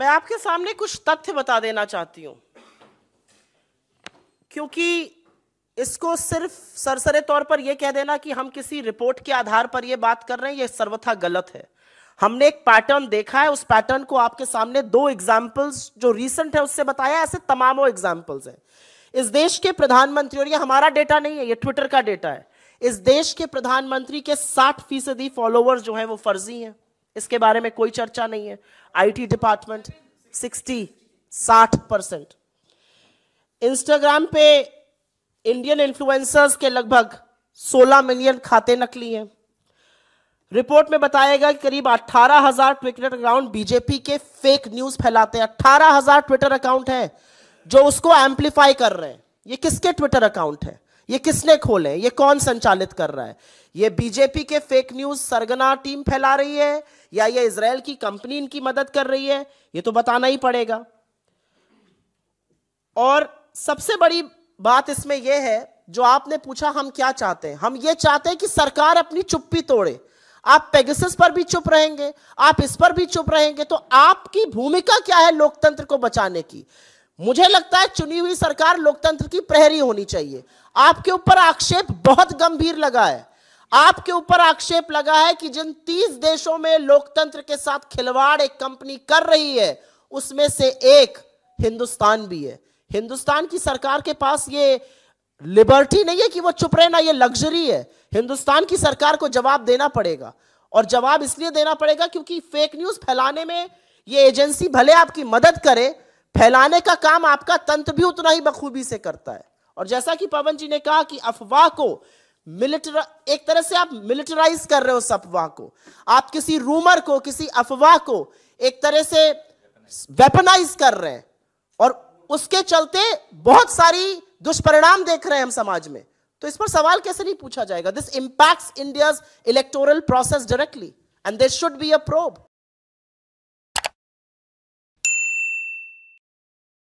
मैं आपके सामने कुछ तथ्य बता देना चाहती हूं, क्योंकि इसको सिर्फ सरसरे तौर पर यह कह देना कि हम किसी रिपोर्ट के आधार पर यह बात कर रहे हैं, यह सर्वथा गलत है। हमने एक पैटर्न देखा है, उस पैटर्न को आपके सामने दो एग्जाम्पल्स जो रीसेंट है उससे बताया, ऐसे तमामों एग्जाम्पल्स हैं। इस देश के प्रधानमंत्री, और ये हमारा डेटा नहीं है, ये ट्विटर का डेटा है, इस देश के प्रधानमंत्री के 60% फॉलोअर्स जो हैं वो फर्जी हैं, इसके बारे में कोई चर्चा नहीं है। आईटी डिपार्टमेंट 60% इंस्टाग्राम पे इंडियन इन्फ्लुएंसर्स के लगभग 16 मिलियन खाते नकली हैं। रिपोर्ट में बताया गया कि करीब 18,000 ट्विटर अकाउंट बीजेपी के फेक न्यूज फैलाते हैं। 18,000 ट्विटर अकाउंट हैं जो उसको एम्पलीफाई कर रहे हैं। ये किसके ट्विटर अकाउंट है? ये किसने खोले? ये कौन संचालित कर रहा है? ये बीजेपी के फेक न्यूज सरगना टीम फैला रही है या ये इजराइल की कंपनी इनकी मदद कर रही है? ये तो बताना ही पड़ेगा। और सबसे बड़ी बात इसमें यह है, जो आपने पूछा हम क्या चाहते हैं, हम ये चाहते हैं कि सरकार अपनी चुप्पी तोड़े। आप पेगासस पर भी चुप रहेंगे, आप इस पर भी चुप रहेंगे, तो आपकी भूमिका क्या है लोकतंत्र को बचाने की? मुझे लगता है चुनी हुई सरकार लोकतंत्र की प्रहरी होनी चाहिए। आपके ऊपर आक्षेप बहुत गंभीर लगा है। आपके ऊपर आक्षेप लगा है कि जिन 30 देशों में लोकतंत्र के साथ खिलवाड़ एक कंपनी कर रही है, उसमें से एक हिंदुस्तान भी है। हिंदुस्तान की सरकार के पास ये लिबर्टी नहीं है कि वो चुप रहे, ना ये लग्जरी है। हिंदुस्तान की सरकार को जवाब देना पड़ेगा, और जवाब इसलिए देना पड़ेगा क्योंकि फेक न्यूज फैलाने में ये एजेंसी भले आपकी मदद करे, फैलाने का काम आपका तंत्र भी उतना ही बखूबी से करता है। और जैसा कि पवन जी ने कहा कि अफवाह को एक तरह से आप मिलिटराइज कर रहे हो, उस अफवाह को आप किसी रूमर को, किसी अफवाह को एक तरह से वेपनाइज कर रहे हैं, और उसके चलते बहुत सारी दुष्परिणाम देख रहे हैं हम समाज में। तो इस पर सवाल कैसे नहीं पूछा जाएगा? This impacts India's electoral process directly and there should be a probe.